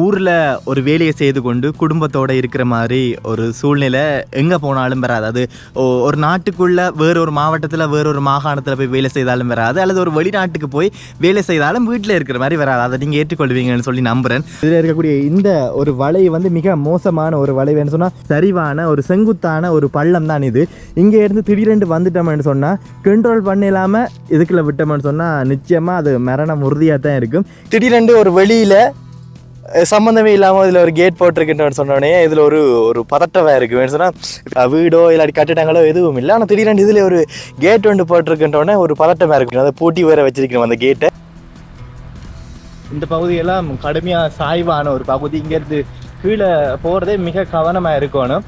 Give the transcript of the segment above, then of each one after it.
ஊரில் ஒரு வேலையை செய்து கொண்டு குடும்பத்தோடு இருக்கிற மாதிரி ஒரு சூழ்நிலை எங்கே போனாலும் வராது. அது ஒரு நாட்டுக்குள்ளே வேறொரு மாவட்டத்தில் வேறொரு மாகாணத்தில் போய் வேலை செய்தாலும் வராது, அல்லது ஒரு வெளிநாட்டுக்கு போய் வேலை செய்தாலும் வீட்டில் இருக்கிற மாதிரி வராது. அதை நீங்கள் ஏற்றுக்கொள்வீங்கன்னு சொல்லி நம்புகிறேன். இதில் இருக்கக்கூடிய இந்த ஒரு வலை வந்து மிக மோசமான ஒரு வளைவுன்னு சொன்னால் சரிவான ஒரு செங்குத்தான ஒரு பள்ளம் தான் இது. இங்கே இருந்து திடீரென்று வந்துட்டோம்னு சொன்னால் கண்ட்ரோல் பண்ண இல்லாமல் இதுக்குள்ளே விட்டோம்னு சொன்னால் நிச்சயமாக அது மரணம் உறுதியாக தான் இருக்கும். திடீரென்று ஒரு வெளியில் சம்மந்தமே இல்லாமல் இதில் ஒரு கேட் போட்டிருக்குன்னு சொன்னோடனே இதில் ஒரு பதட்டமாக இருக்குது. சொன்னால் வீடோ இல்லாட்டி கட்டிடங்களோ எதுவும் இல்லை, ஆனால் திடீரென்று இதில் ஒரு கேட் ஒன்று போட்டிருக்குன்றோடனே ஒரு பதட்டமாக இருக்குது. அதை பூட்டி வேற வச்சிருக்கணும் அந்த கேட்டை. இந்த பகுதியெல்லாம் கடுமையாக சாய்வான ஒரு பகுதி. இங்கேருந்து கீழே போகிறதே மிக கவனமாக இருக்கணும்.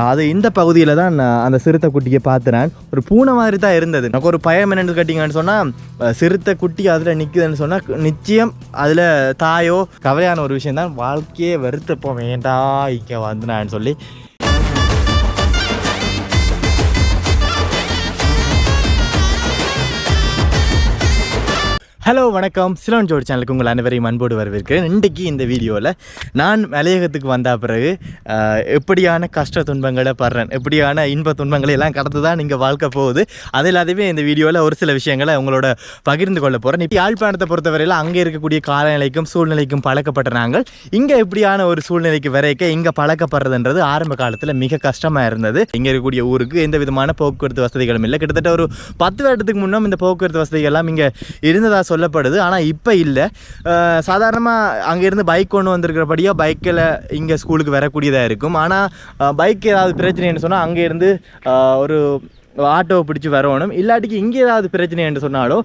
அது இந்த பகுதியில் தான் அந்த சிறுத்தை குட்டியை பார்த்துறேன். ஒரு பூனை மாதிரி தான் இருந்தது. எனக்கு ஒரு பயம் என்னென்னு கேட்டிங்கன்னு சொன்னால், சிறுத்தை குட்டி அதில் நிற்குதுன்னு சொன்னால் நிச்சயம் அதில் தாயோ. கவலையான ஒரு விஷயம் தான், வாழ்க்கையே வெறுத்தப்போ வேண்டாம் இங்கே வந்துனான்னு சொல்லி. ஹலோ வணக்கம், சிலோன் ஜோடி சேனலுக்கு உங்கள் அனைவரையும் அன்போடு வரவேற்கிறேன். இன்றைக்கி இந்த வீடியோவில் நான் மலையகத்துக்கு வந்த பிறகு எப்படியான கஷ்ட துன்பங்களை படுறேன், எப்படியான இன்ப துன்பங்களை எல்லாம் கடந்து தான் இங்கே வாழ்க்கை போகுது. அது இல்லாதவே இந்த வீடியோவில் ஒரு சில விஷயங்களை உங்களோட பகிர்ந்து கொள்ள போகிறேன். இப்போ யாழ்ப்பாணத்தை பொறுத்தவரையில் அங்கே இருக்கக்கூடிய காலநிலைக்கும் சூழ்நிலைக்கும் பழக்கப்பட்ட நாங்கள் இங்கே எப்படியான ஒரு சூழ்நிலைக்கு வரைக்க இங்கே பழக்கப்படுறதுன்றது ஆரம்ப காலத்தில் மிக கஷ்டமாக இருந்தது. இங்கே இருக்கக்கூடிய ஊருக்கு எந்த விதமான போக்குவரத்து வசதிகளும் இல்லை. கிட்டத்தட்ட ஒரு 10 வருடத்துக்கு முன்னும் இந்த போக்குவரத்து வசதிகள்லாம் இங்கே இருந்ததா சொல்லப்படுது. ஆனால் இப்போ இல்லை. சாதாரணமாக அங்கேருந்து பைக் கொண்டு வந்திருக்கிறபடியாக பைக்கில் இங்கே ஸ்கூலுக்கு வரக்கூடியதாக இருக்கும். ஆனால் பைக் ஏதாவது பிரச்சனைன்னு சொன்னால் அங்கேருந்து ஒரு ஆட்டோவை பிடிச்சி வரணும். இல்லாட்டிக்கு இங்கே ஏதாவது பிரச்சனை என்று சொன்னாலும்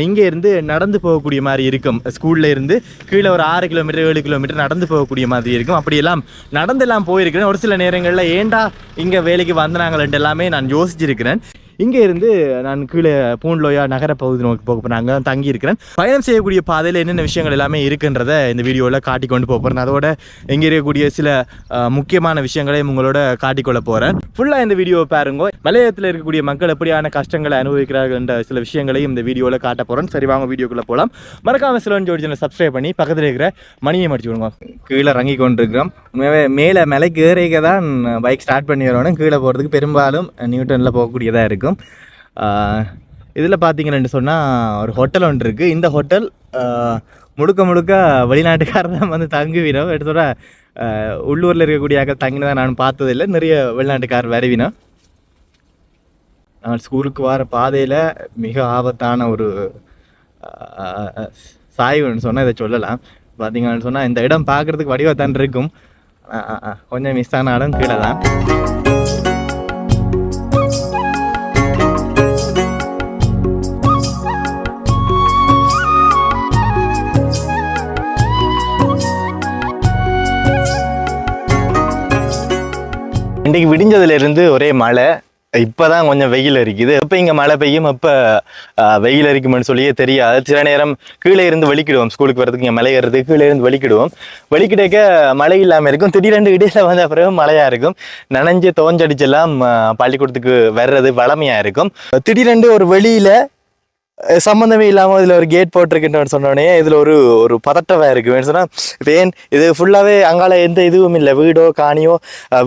இங்கே இருந்து நடந்து போகக்கூடிய மாதிரி இருக்கும். ஸ்கூலில் இருந்து கீழே ஒரு 6 கிலோமீட்டர் 7 கிலோமீட்டர் நடந்து போகக்கூடிய மாதிரி இருக்கும். அப்படியெல்லாம் நடந்தெல்லாம் போயிருக்கிறேன். ஒரு சில நேரங்களில் ஏண்டா இங்கே வேலைக்கு வந்தாங்களேன்ட்டு எல்லாமே நான் யோசிச்சிருக்கிறேன். இங்கே இருந்து நான் கீழே பூண்லோயா நகர பகுதி நோக்கி போக போகிறாங்க தங்கியிருக்கிறேன். பயணம் செய்யக்கூடிய பாதையில் என்னென்ன விஷயங்கள் எல்லாமே இருக்குன்றதை இந்த வீடியோவில் காட்டி கொண்டு போக போகிறேன். அதோட இங்கே இருக்கக்கூடிய சில முக்கியமான விஷயங்களையும் உங்களோட காட்டிக்கொள்ள போகிறேன். ஃபுல்லாக இந்த வீடியோவை பாருங்க. மலையகத்தில் இருக்கக்கூடிய மக்கள் எப்படியான கஷ்டங்களை அனுபவிக்கிறார்கள் என்ற சில விஷயங்களையும் இந்த வீடியோவில் காட்ட போகிறேன். சரி வாங்க வீடியோக்குள்ளே போகலாம். மறக்காம சிலோன் ஜோடி சேனலை சப்ஸ்கிரைப் பண்ணி பக்கத்தில் இருக்கிற மணியை மடிச்சு விடுங்க. கீழே இறங்கி கொண்டிருக்கிறோம். உண்மையாகவே மேலே மலைக்கு ஏறிக்க தான் பைக் ஸ்டார்ட் பண்ணி வரணும். கீழே போகிறதுக்கு பெரும்பாலும் நியூட்டனில் போகக்கூடியதாக இருக்கும். இதில் பார்த்தீங்கன்னு சொன்னால் ஒரு ஹோட்டல் ஒன்று இருக்குது. இந்த ஹோட்டல் முழுக்க வெளிநாட்டுக்காரர் தான் வந்து தங்குவினோம். எடுத்தோட உள்ளூரில் இருக்கக்கூடிய தங்கினதான் நான் பார்த்ததில்லை. நிறைய வெளிநாட்டுக்காரர் வருவினோம். நான் ஸ்கூலுக்கு வர பாதையில் மிக ஆபத்தான ஒரு சாய்வுன்னு சொன்னால் இதை சொல்லலாம். பார்த்தீங்கன்னு சொன்னால் இந்த இடம் பார்க்குறதுக்கு வடிவத்தான் இருக்கும். கொஞ்சம் மிஸ் ஆன இடம் கீழே தான். இன்றைக்கு விடிஞ்சதுலேருந்து ஒரே மழை. இப்போ தான் கொஞ்சம் வெயில் அரிக்குது. எப்போ இங்கே மழை பெய்யும் எப்போ வெயில் அரிக்கும்னு சொல்லியே தெரியாது. சில நேரம் கீழே இருந்து வெளிக்கிடுவோம். ஸ்கூலுக்கு வரதுக்கு இங்கே மழை ஏறதுக்கு கீழே இருந்து வெளிக்கிடுவோம். வெளிக்கிட்டக்க மழை இல்லாமல் இருக்கும். திடீரெண்டு இடையில வந்த பிறகு மழையாக இருக்கும். நனைஞ்சு தோஞ்சடிச்செல்லாம் பள்ளிக்கூடத்துக்கு வர்றது வளமையாக இருக்கும். திடீரெண்டு ஒரு வெளியில் சம்மந்தமே இல்லாமல் இதில் ஒரு கேட் போட்டிருக்குன்னு சொன்னோடனே இதில் ஒரு பதட்டமாக இருக்குது. சொன்னால் இப்போ ஏன் இது ஃபுல்லாகவே அங்கால எந்த இதுவும் இல்லை, வீடோ காணியோ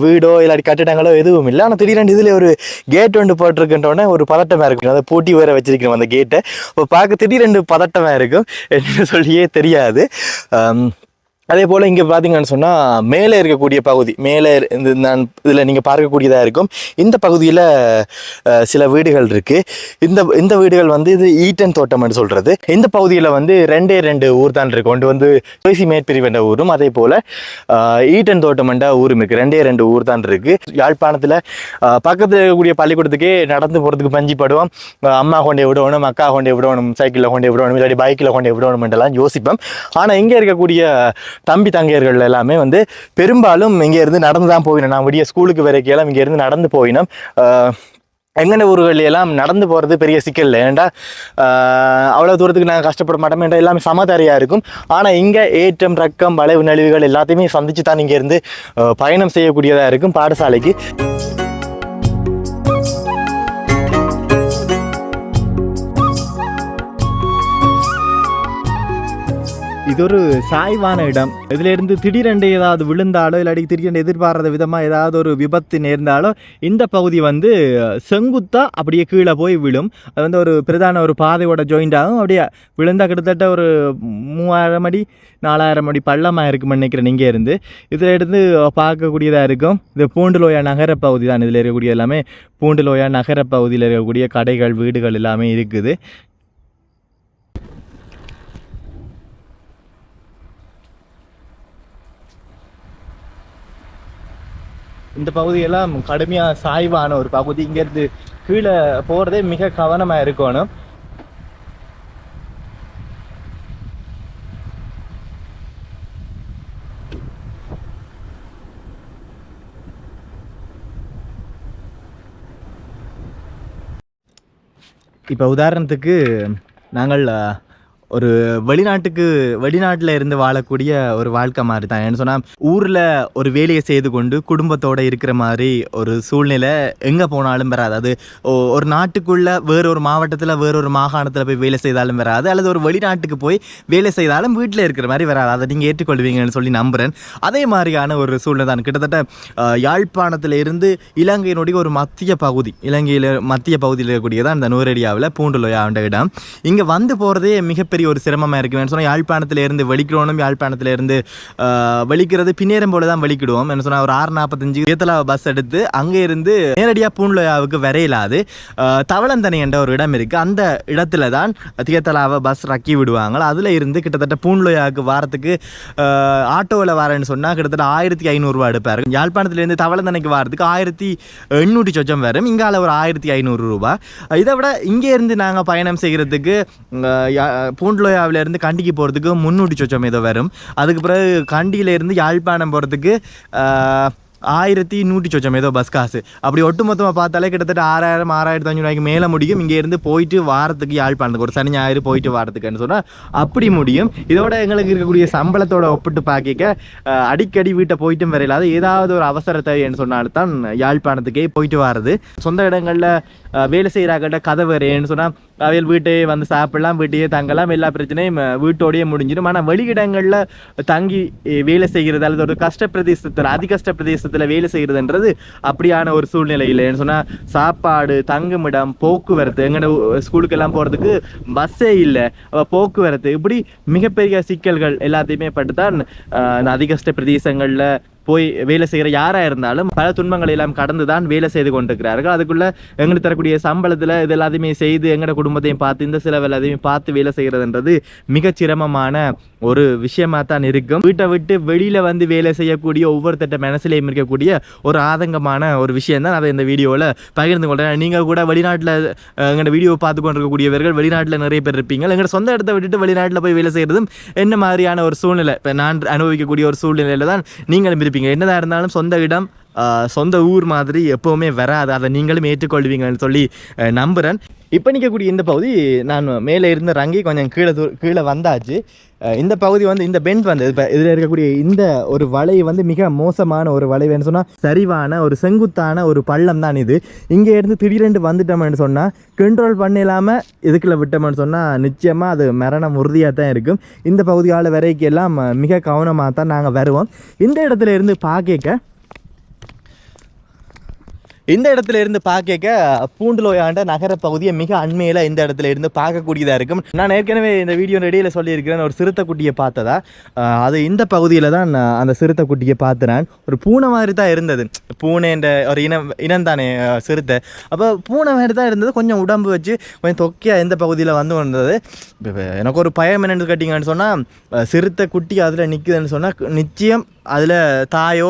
வீடோ இல்லாட்டி கட்டிடங்களோ எதுவும் இல்லை. ஆனால் திடீரென்று இதில் ஒரு கேட் ஒன்று போட்டிருக்குன்றோடனே ஒரு பதட்டமாக இருக்கும். அதை பூட்டி வேற வச்சிருக்கணும் அந்த கேட்டை. இப்போ பார்க்க திடீரெண்டு பதட்டமாக இருக்கும். என்ன சொல்லியே தெரியாது. அதே போல் இங்கே பார்த்தீங்கன்னு சொன்னால் மேலே இருக்கக்கூடிய பகுதி, மேலே நான் இதில் நீங்கள் பார்க்கக்கூடியதாக இருக்கும். இந்த பகுதியில் சில வீடுகள் இருக்குது. இந்த வீடுகள் வந்து இது ஈட்டன் தோட்டம்னு சொல்கிறது. இந்த பகுதியில் வந்து 2 ஊர் தான் இருக்குது. ஒன்று வந்து பேசி மேற்பிரிவென்ற ஊரும், அதே போல் ஈட்டன் தோட்டம்ன்ற ஊரும் இருக்குது. 2 ஊர் தான் இருக்குது. யாழ்ப்பாணத்தில் பக்கத்தில் இருக்கக்கூடிய பள்ளிக்கூடத்துக்கே நடந்து போகிறதுக்கு பஞ்சிப்படுவோம். அம்மா கொண்டே விடணும், அக்கா கொண்டே விடணும், சைக்கிளில் கொண்டே விடணும், இல்லாட்டி பைக்கில் கொண்டே விடணும்ன்றலாம் யோசிப்போம். ஆனால் இங்கே இருக்கக்கூடிய தம்பி தங்கையர்கள் எல்லாமே வந்து பெரும்பாலும் இங்கே இருந்து நடந்து தான் போயினோம். நான் விடிய ஸ்கூலுக்கு வரைக்கும் இங்கே இருந்து நடந்து போயினோம். எங்கென்ன ஊர்கள் எல்லாம் நடந்து போகிறது பெரிய சிக்கல் இல்லை. ஏன்டா அவ்வளோ தூரத்துக்கு நாங்கள் கஷ்டப்பட மாட்டோம். ஏன்டா எல்லாமே சமதரையாக இருக்கும். ஆனால் இங்கே ஏற்றம் ரக்கம் வளைவு நலிவுகள் எல்லாத்தையுமே சந்தித்து தான் இங்கேருந்து பயணம் செய்யக்கூடியதாக இருக்கும் பாடசாலைக்கு. இது ஒரு சாய்வான இடம். இதிலிருந்து திடீரென்று ஏதாவது விழுந்தாலோ இல்லாட்டி திடீரென்று எதிர்பாராத விதமாக ஏதாவது ஒரு விபத்து நேர்ந்தாலோ இந்த பகுதி வந்து செங்குத்தா அப்படியே கீழே போய் விழும். அது வந்து ஒரு பிரதான ஒரு பாதையோட ஜாயிண்ட் ஆகும். அப்படியே விழுந்தால் கிட்டத்தட்ட ஒரு 3000 அடி 4000 அடி பள்ளமாக இருக்குன்னு நினைக்கிறேன். இங்கே இருந்து இதில் இருந்து பார்க்கக்கூடியதாக இருக்கும். இது பூண்டுலோயா நகர பகுதி தான். இதில் இருக்கக்கூடிய எல்லாமே பூண்டுலோயா நகர பகுதியில் இருக்கக்கூடிய கடைகள் வீடுகள் எல்லாமே இருக்குது. இந்த பகுதியெல்லாம் கடுமையாக சாய்வான ஒரு பகுதி. இங்கேருந்து கீழே போகிறதே மிக கவனமாக இருக்கணும். இப்போ உதாரணத்துக்கு நாங்கள் ஒரு வெளிநாட்டில் இருந்து வாழக்கூடிய ஒரு வாழ்க்கை மாதிரி தான். என்ன சொன்னால் ஊரில் ஒரு வேலையை செய்து கொண்டு குடும்பத்தோடு இருக்கிற மாதிரி ஒரு சூழ்நிலை எங்கே போனாலும் வராது. அது ஒரு நாட்டுக்குள்ளே வேறொரு மாவட்டத்தில் வேறொரு மாகாணத்தில் போய் வேலை செய்தாலும் வராது, அல்லது ஒரு வெளிநாட்டுக்கு போய் வேலை செய்தாலும் வீட்டில் இருக்கிற மாதிரி வராது. அதை நீங்கள் ஏற்றுக்கொள்வீங்கன்னு சொல்லி நம்புகிறேன். அதே மாதிரியான ஒரு சூழ்நிலை தான். கிட்டத்தட்ட யாழ்ப்பாணத்தில் இருந்து இலங்கையினுடைய ஒரு மத்திய பகுதியில் இருக்கக்கூடியதான் இந்த நூறடியாவில் பூண்டுலோயாண்ட இடம். இங்கே வந்து போகிறதே மிகப்பெரிய ஒரு சிரமமாக இருக்குன்னு சொன்னால் யாழ்ப்பாணத்தில் இருந்து வெளிக்கிறோம். யாழ்ப்பாணத்தில் இருந்து வெளிக்கிறது பின்னேறம் போல தான் வெளிக்கிடுவோம். என்ன சொன்னால் ஒரு 6:45 தியத்தலா பஸ் எடுத்து அங்கே இருந்து நேரடியாக பூண்டுலோயாவுக்கு வரையிலாது தவளந்தனை என்ற ஒரு இடம் இருக்குது. அந்த இடத்துல தான் தியத்தலாவை பஸ் ரக்கி விடுவாங்க. அதில் இருந்து கிட்டத்தட்ட பூண்டுலோயாவுக்கு வாரத்துக்கு ஆட்டோவில் வரேன்னு சொன்னால் கிட்டத்தட்ட 1500 ரூபா எடுப்பார். யாழ்ப்பாணத்திலேருந்து தவளந்தனைக்கு வாரத்துக்கு 1800 சொச்சம் வரும். இங்கால ஒரு 1500 ரூபா. இதை விட இங்கே இருந்து நாங்கள் பயணம் செய்கிறதுக்கு பூண்டுலோயாவிலேருந்து கண்டிக்கு போகிறதுக்கு 300 சொச்சம் ஏதோ வரும். அதுக்கு பிறகு கண்டியிலேருந்து யாழ்ப்பாணம் போகிறதுக்கு 1100 சொச்சம் ஏதோ பஸ் காசு. அப்படி ஒட்டுமொத்தமாக பார்த்தாலே கிட்டத்தட்ட 6000 6500 ரூபாய்க்கு மேலே முடியும். இங்கேருந்து போயிட்டு வாரத்துக்கு யாழ்ப்பாணத்துக்கு ஒரு சனி ஞாயிறு போயிட்டு வாரத்துக்குன்னு சொன்னால் அப்படி முடியும். இதோட எங்களுக்கு இருக்கக்கூடிய சம்பளத்தோட ஒப்பிட்டு பார்க்க அடிக்கடி வீட்டை போயிட்டும் வரையிலாது ஏதாவது ஒரு அவசர தேவைன்னு சொன்னால்தான் யாழ்ப்பாணத்துக்கே போயிட்டு வர்றது. சொந்த இடங்களில் வேலை செய்கிறாக்கிட்ட கதை வேறேன்னு சொன்னால் அவையில் வீட்டே வந்து சாப்பிடலாம், வீட்டையே தங்கலாம், எல்லா பிரச்சனையும் வீட்டோடையே முடிஞ்சிடும். ஆனால் வெளியிடங்களில் தங்கி வேலை செய்கிறது அல்லது ஒரு கஷ்டப்பிரதேசத்தில் அதிகஷ்ட பிரதேசத்தில் வேலை செய்கிறதுன்றது அப்படியான ஒரு சூழ்நிலை இல்லைன்னு சொன்னால் சாப்பாடு, தங்குமிடம், போக்குவரத்து, எங்களோட ஸ்கூலுக்கெல்லாம் போகிறதுக்கு பஸ்ஸே இல்லை, போக்குவரத்து, இப்படி மிகப்பெரிய சிக்கல்கள் எல்லாத்தையுமே பட்டுதான் அதிகஷ்ட பிரதேசங்களில் போய் வேலை செய்கிற யாராக இருந்தாலும் பல துன்பங்களை எல்லாம் கடந்து தான் வேலை செய்து கொண்டிருக்கிறார்கள். அதுக்குள்ளே எங்களுக்கு தரக்கூடிய சம்பளத்தில் இது எல்லாத்தையுமே செய்து எங்களோட குடும்பத்தையும் பார்த்து இந்த செலவு எல்லாத்தையுமே பார்த்து வேலை செய்கிறதுன்றது மிகச் சிரமமான ஒரு விஷயமாக தான் இருக்கும். வீட்டை விட்டு வெளியில் வந்து வேலை செய்யக்கூடிய ஒவ்வொருத்தட்ட மனசுலையும் இருக்கக்கூடிய ஒரு ஆதங்கமான ஒரு விஷயம் தான் அதை இந்த வீடியோவில் பகிர்ந்து கொள்கிறேன். நீங்கள் கூட வெளிநாட்டில் எங்களோட வீடியோவை பார்த்து கொண்டிருக்கக்கூடியவர்கள் வெளிநாட்டில் நிறைய பேர் இருப்பீங்க. எங்களோட சொந்த இடத்தை விட்டுட்டு வெளிநாட்டில் போய் வேலை செய்கிறதும் என்ன மாதிரியான ஒரு சூழ்நிலை, இப்போ நான் அனுபவிக்கக்கூடிய ஒரு சூழ்நிலையில் தான் நீங்களும் இருப்பீங்க. என்னதான் இருந்தாலும் சொந்த இடம் சொந்த ஊர் மாதிரி எப்போவுமே வராது. அதை நீங்களும் ஏற்றுக்கொள்வீங்கன்னு சொல்லி நம்புகிறேன். இப்போ நிற்கக்கூடிய இந்த பகுதி நான் மேலே இருந்து ரங்கி கொஞ்சம் கீழே வந்தாச்சு. இந்த பகுதி வந்து இந்த பெண்ட் வந்து இப்போ இதில் இருக்கக்கூடிய இந்த ஒரு வலை வந்து மிக மோசமான ஒரு வளைவுன்னு சொன்னால் சரிவான ஒரு செங்குத்தான ஒரு பள்ளம் தான் இது. இங்கே இருந்து திடீரென்று வந்துட்டோம்னு சொன்னால் கண்ட்ரோல் பண்ண இல்லாமல் இதுக்குள்ளே விட்டோம்னு சொன்னால் நிச்சயமாக அது மரணம் உறுதியாக தான் இருக்கும். இந்த பகுதியால் வரைக்கும் எல்லாம் மிக கவனமாக தான் நாங்கள் வருவோம். இந்த இடத்துல இருந்து பார்க்க பூண்டுலோயாண்ட நகர பகுதியை மிக அண்மையில் இந்த இடத்துல இருந்து பார்க்கக்கூடியதாக இருக்கும். நான் ஏற்கனவே இந்த வீடியோ ரெடியில் சொல்லியிருக்கிறேன், ஒரு சிறுத்தைக்குட்டியை பார்த்ததா. அது இந்த பகுதியில் தான் அந்த சிறுத்தைக்குட்டியை பார்த்தேன். ஒரு பூனை மாதிரி தான் இருந்தது. பூனைன்ற ஒரு இனம் தானே சிறுத்தை. அப்போ பூனை மாதிரி தான் இருந்தது. கொஞ்சம் உடம்பு வச்சு கொஞ்சம் தொக்கியாக இந்த பகுதியில் வந்து வந்தது. எனக்கு ஒரு பயம் என்னென்னு கேட்டிங்கன்னு சொன்னால், சிறுத்தை குட்டி அதில் நிற்குதுன்னு சொன்னால் நிச்சயம் அதில் தாயோ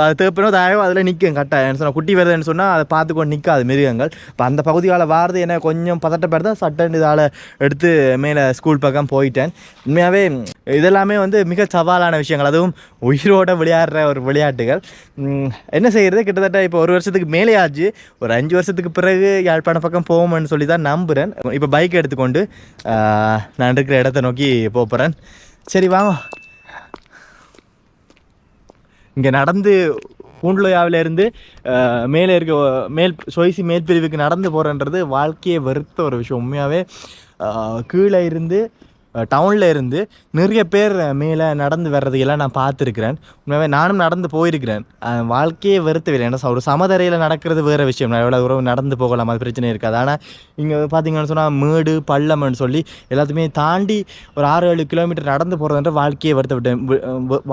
அது தேப்பனோ தாயோ அதில் நிற்கும் கட்டாயம் சொன்னால். குட்டி வருதுன்னு சொன்னால் அதை பார்த்துக்கொண்டு நிற்காது மிருகங்கள். இப்போ அந்த பகுதியால் வாரது என்ன கொஞ்சம் பதட்டப்படுது தான் சட்டன் இதால் எடுத்து மேலே ஸ்கூல் பக்கம் போயிட்டேன். உண்மையாகவே இதெல்லாமே வந்து மிக சவாலான விஷயங்கள், அதுவும் உயிரோடு விளையாடுற ஒரு விளையாட்டுகள். என்ன செய்கிறது, கிட்டத்தட்ட இப்போ 1 வருஷத்துக்கு மேலே ஆச்சு. ஒரு 5 வருஷத்துக்கு பிறகு யாழ்ப்பாணம் பக்கம் போவோம்னு சொல்லி தான் நம்புகிறேன். இப்போ பைக் எடுத்துக்கொண்டு நான் இருக்கிற இடத்த நோக்கி போகிறேன். சரி வாங்க. இங்கே நடந்து பூண்டுலோயாவிலேருந்து மேலே இருக்க சொய்சி மேல்பிரிவுக்கு நடந்து போகிறன்றது வாழ்க்கையை வெறுத்த ஒரு விஷயம். உண்மையாகவே கீழே இருந்து டவுனில் இருந்து நிறைய பேர் மேலே நடந்து வர்றதையெல்லாம் நான் பார்த்துருக்கிறேன். உண்மையாகவே நானும் நடந்து போயிருக்கிறேன். வாழ்க்கையே வெறுத்தவில்லை. ஏன்னா ஒரு சமதரையில் நடக்கிறது வேறு விஷயம். நான் எவ்வளோ தூரம் நடந்து போகலாம், அது பிரச்சனை இருக்காது. ஆனால் இங்கே பார்த்தீங்கன்னு சொன்னால் மேடு பள்ளம்னு சொல்லி எல்லாத்தையுமே தாண்டி ஒரு 6-7 கிலோமீட்டர் நடந்து போகிறதுன்ற வாழ்க்கையை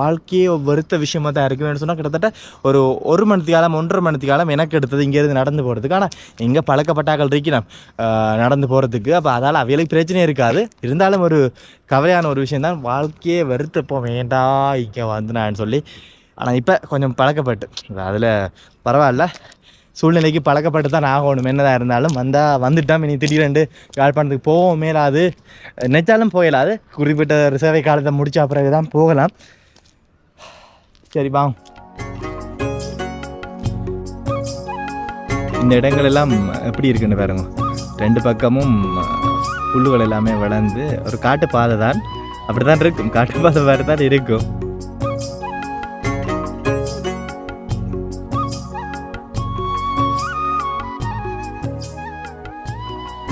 வாழ்க்கையை வெறுத்த விஷயமாக தான் இருக்குன்னு சொன்னால் கிட்டத்தட்ட ஒரு மணி காலம் 1.5 மணி காலம் எனக்கு எடுத்தது இங்கேருந்து நடந்து போகிறதுக்கு. ஆனால் இங்கே பழக்கப்பட்டாக்கள் இருக்கணும் நடந்து போகிறதுக்கு. அப்போ அதால் அவைகளுக்கு பிரச்சனை இருக்காது. இருந்தாலும் ஒரு கவலையான ஒரு விஷயந்தான், வாழ்க்கையே வெறுத்தப்போ வேண்டாம் இங்கே வந்து நான் சொல்லி. ஆனால் இப்போ கொஞ்சம் பழக்கப்பட்டு அதில் பரவாயில்ல, சூழ்நிலைக்கு பழக்கப்பட்டு தான் ஆகணும். என்னதான் இருந்தாலும் வந்துட்டோம். இனி திடீரெண்டு யாழ்ப்பாணத்துக்கு போவோம் மேலாது, நினைச்சாலும் போயிடாது. குறிப்பிட்ட ரிசர்வை காலத்தை முடிச்ச பிறகு தான் போகலாம். சரி வாங்க. இந்த இடங்கள் எல்லாம் எப்படி இருக்குன்னு பாருங்க. 2 பக்கமும் புல்லுகள் எல்லாமே வளர்ந்து ஒரு காட்டு பாதை தான். அப்படி தான் இருக்கும், காட்டு பாதை மாதிரி தான் இருக்கும்.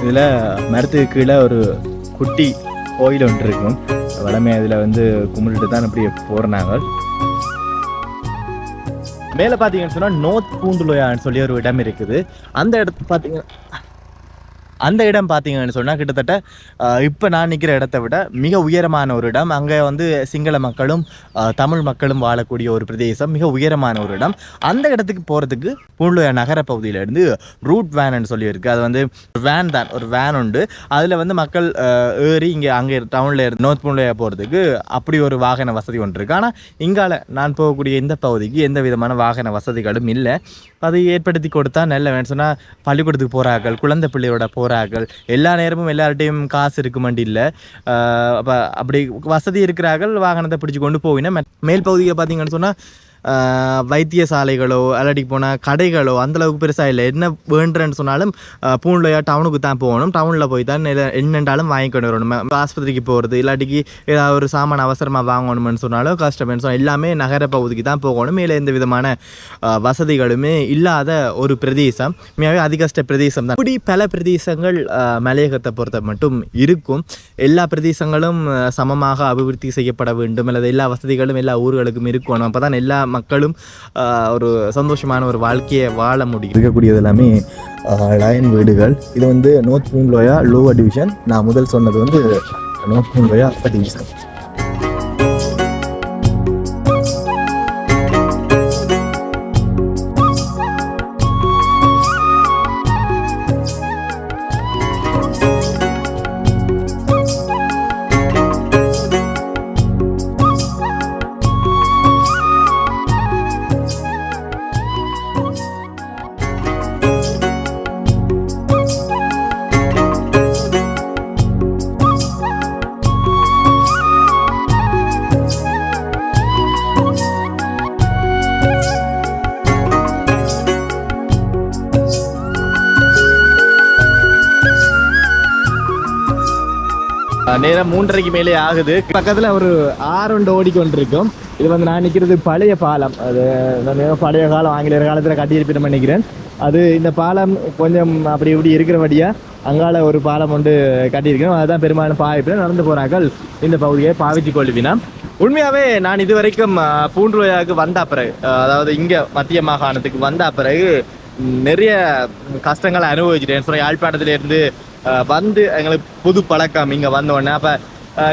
இதில் மரத்துக்கு கீழே ஒரு குட்டி கோயில் ஒன்று இருக்கும். வளமையாக இதில் வந்து கும்பிட்டுட்டு தான் இப்படி போகிறாங்க. மேலே பார்த்தீங்கன்னு சொன்னால் நோர்த் பூண்டுலோயான்னு சொல்லி ஒரு இடம் இருக்குது. அந்த இடத்து அந்த இடம் பார்த்தீங்கன்னு சொன்னால் கிட்டத்தட்ட இப்போ நான் நிற்கிற இடத்த விட மிக உயரமான ஒரு இடம். அங்கே வந்து சிங்கள மக்களும் தமிழ் மக்களும் வாழக்கூடிய ஒரு பிரதேசம், மிக உயரமான ஒரு இடம். அந்த இடத்துக்கு போகிறதுக்கு பூண்டுலோயா நகர பகுதியிலேருந்து ரூட் வேன்னு சொல்லியிருக்கு. அது வந்து வேன் தான், ஒரு வேன் உண்டு. அதில் வந்து மக்கள் ஏறி அங்கே டவுனில் இருந்து நோர்த் பூண்டுலோயா போகிறதுக்கு அப்படி ஒரு வாகன வசதி ஒன்று இருக்குது. ஆனால் இங்கால நான் போகக்கூடிய இந்த பகுதிக்கு எந்த விதமான வாகன வசதிகளும் இல்லை. அது ஏற்படுத்தி கொடுத்தா நல்ல வேணும். சொன்னால் பள்ளிக்கூடத்துக்கு போகிறார்கள், குழந்தை பிள்ளையோட போகிறார்கள், எல்லா நேரமும் எல்லார்ட்டையும் காசு இருக்குமாண்டி இல்லை. அப்போ அப்படி வசதி இருக்கிறார்கள், வாகனத்தை பிடிச்சி கொண்டு போவினா. மேல் பகுதியை பார்த்தீங்கன்னு சொன்னால் வைத்தியசாலைகளோ அல்லாட்டி போனால் கடைகளோ அந்தளவுக்கு பெருசாக இல்லை. என்ன வேண்டுன்னு சொன்னாலும் பூண்டுலோயா டவுனுக்கு தான் போகணும். டவுனில் போய் தான் என்னென்றாலும் வாங்கி கொண்டு வரணும். ஆஸ்பத்திரிக்கு போகிறது இல்லாட்டிக்கு ஏதாவது ஒரு சாமான் அவசரமாக வாங்கணும்னு சொன்னாலும் கஷ்டம்னு சொன்னால் எல்லாமே நகர பகுதிக்கு தான் போகணும். மேலே எந்த விதமான வசதிகளுமே இல்லாத ஒரு பிரதேசம், மிகவே அதிகஷ்ட பிரதேசம் தான். இப்படி பல பிரதேசங்கள் மலையகத்தை பொறுத்த மட்டும் இருக்கும். எல்லா பிரதேசங்களும் சமமாக அபிவிருத்தி செய்யப்பட வேண்டும், அல்லது எல்லா வசதிகளும் எல்லா ஊர்களுக்கும் இருக்கணும். அப்போ தான் எல்லா மக்களும் ஒரு சந்தோஷமான ஒரு வாழ்க்கையை வாழ முடியும். இருக்கக்கூடியது எல்லாமே லயன் வீடுகள். இது வந்து நோர்த் பூண்டுலோயா லோவர் டிவிஷன். நான் முதல் சொன்னது வந்து நோர்த் பூண்டுலோயா அப்பர் டிவிஷன். நேரம் 3:30 மேலே ஆகுது. பக்கத்தில் ஒரு 6 ஓடிக்கொண்டிருக்கும். இது வந்து நான் நிற்கிறது பழைய பாலம். அது பழைய காலம், ஆங்கிலேயர் காலத்தில் கட்டியிருப்பேன் நினைக்கிறேன். அது இந்த பாலம் கொஞ்சம் அப்படி இப்படி இருக்கிறபடியாக அங்கால ஒரு பாலம் ஒன்று கட்டியிருக்கணும். அதுதான் பெரும்பாலும் பாய்ப்பு நடந்து போகிறார்கள் இந்த பகுதியை பாவிச்சு கொள்வினா. உண்மையாகவே நான் இது வரைக்கும் பூண்டுலோயாவுக்கு வந்த பிறகு, அதாவது இங்கே மத்திய மாகாணத்துக்கு வந்த பிறகு நிறைய கஷ்டங்களை அனுபவிச்சுட்டேன். சொன்ன யாழ்ப்பாணத்திலேருந்து வந்து எங்களுக்கு புது பழக்கம் இங்கே வந்தோடனே. அப்போ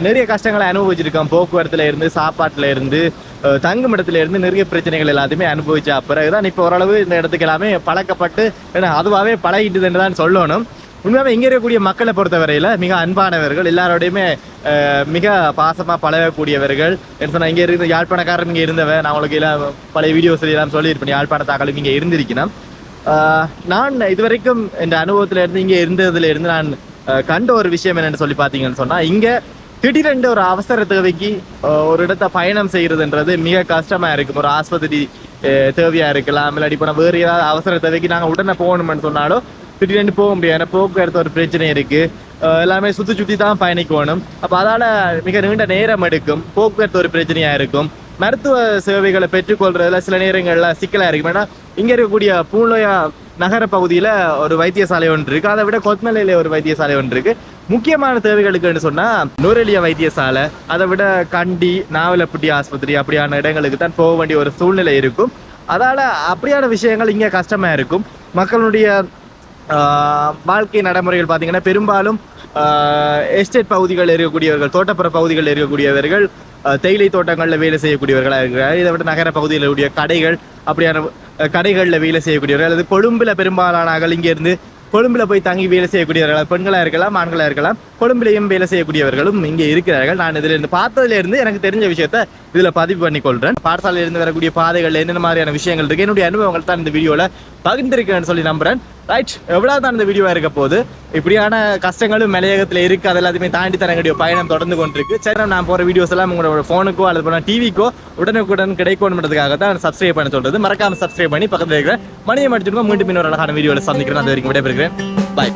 நிறைய கஷ்டங்களை அனுபவிச்சிருக்கோம். போக்குவரத்துல இருந்து, சாப்பாட்டில் இருந்து, தங்கும் இடத்துல இருந்து நிறைய பிரச்சனைகள் எல்லாத்தையுமே அனுபவிச்ச பிறகுதான் இப்போ ஓரளவு இந்த இடத்துக்கு எல்லாமே பழக்கப்பட்டு அதுவாகவே பழகிட்டுதுன்னு தான் சொல்லணும். உண்மையாகவே இங்கே இருக்கக்கூடிய மக்களை பொறுத்தவரையில் மிக அன்பானவர்கள், எல்லாரோடையுமே மிக பாசமாக பழகக்கூடியவர்கள். என்ன சொன்னால் இங்கே இருந்து யாழ்ப்பாணக்காரன் இங்கே இருந்தவன், நான் உங்களுக்கு எல்லாம் பழைய வீடியோஸ் எல்லாம் சொல்லியிருப்பேன். யாழ்ப்பாணத்தாக்களும் இங்கே இருந்திருக்கணும். நான் இதுவரைக்கும் இந்த அனுபவத்தில் இருந்து இங்கே இருந்ததுல இருந்து நான் கண்ட ஒரு விஷயம் என்னென்னு சொல்லி பார்த்தீங்கன்னு சொன்னால், இங்கே திடீரென்று ஒரு அவசர தேவைக்கு ஒரு இடத்த பயணம் செய்கிறதுன்றது மிக கஷ்டமாக இருக்கும். ஒரு ஆஸ்பத்திரி தேவையாக இருக்கலாம், இல்லாட்டி போனால் வேறு ஏதாவது அவசர தேவைக்கு நாங்கள் உடனே போகணும்னு சொன்னாலும் திடீரென்று போக முடியாது. ஏன்னா போக்குவரத்து ஒரு பிரச்சனை இருக்குது, எல்லாமே சுற்றி தான் பயணிக்கணும். அப்போ அதால் மிக நீண்ட நேரம் எடுக்கும், போக்குவரத்து ஒரு பிரச்சனையாக இருக்கும். மருத்துவ சேவைகளை பெற்றுக்கொள்றதுல சில நேரங்களில் சிக்கலாக இருக்கும். ஏன்னா இங்கே இருக்கக்கூடிய பூண்டுலோயா நகர பகுதியில் ஒரு வைத்தியசாலை ஒன்று இருக்குது, அதை விட கொத்மலையில் ஒரு வைத்தியசாலை ஒன்று இருக்குது. முக்கியமான தேவைகளுக்குன்னு சொன்னால் நுரலிய வைத்தியசாலை, அதை விட கண்டி, நாவலப்பட்டி ஆஸ்பத்திரி அப்படியான இடங்களுக்கு தான் போக வேண்டிய ஒரு சூழ்நிலை இருக்கும். அதால் அப்படியான விஷயங்கள் இங்கே கஷ்டமாக இருக்கும். மக்களுடைய வாழ்க்கை நடைமுறைகள் பார்த்திங்கன்னா பெரும்பாலும் எஸ்டேட் பகுதிகளில் இருக்கக்கூடியவர்கள், தோட்டப்புற பகுதிகளில் இருக்கக்கூடியவர்கள், தேயிலை தோட்டங்களில் வேலை செய்யக்கூடியவர்களாக இருக்கிறார்கள். இதை விட நகர பகுதியில் கூடிய கடைகள், அப்படியான கடைகளில் வேலை செய்யக்கூடியவர்கள், அல்லது கொழும்பில் பெரும்பாலானார்கள் இங்கேருந்து கொழும்பில் போய் தங்கி வேலை செய்யக்கூடியவர்கள், பெண்களாக இருக்கலாம், ஆண்களாக இருக்கலாம், கொழும்பிலையும் வேலை செய்யக்கூடியவர்களும் இங்கே இருக்கிறார்கள். நான் இதிலிருந்து பார்த்ததுலேருந்து எனக்கு தெரிஞ்ச விஷயத்த இதில் பதிவு பண்ணிக்கொள்கிறேன். பாடசாலையிலிருந்து வரக்கூடிய பாதைகளில் என்னென்ன மாதிரியான விஷயங்கள் இருக்குது, என்னுடைய அனுபவங்கள் தான் இந்த வீடியோவில் பகிர்ந்திருக்கேன்னு சொல்லி நம்புகிறேன். ரைட், எவ்வளோ தான் இந்த வீடியோவாக இருக்க போது. இப்படியான கஷ்டங்களும் மலையகத்தில் இருக்குது. அது எல்லாத்தையுமே தாண்டி தரக்கூடிய பயணம் தொடர்ந்து கொண்டிருக்கு. சரி, நான் போகிற வீடியோஸ் எல்லாம் உங்களோட ஃபோனுக்கோ அல்லது போனால் டிவிக்கோ உடனுக்குடன் கிடைக்கணுன்றதுக்காக தான் சப்ஸ்கிரைப் பண்ண சொல்கிறது. மறக்காமல் சப்ஸ்கிரைப் பண்ணி பக்கத்தில் இருக்கிற மணியை மடிச்சிருக்கோம். மீண்டும் இன்னொரு அழகான வீடியோவில் சந்திக்கிறேன். அது வரைக்கும் விடைபெறுகிறேன். பாய்.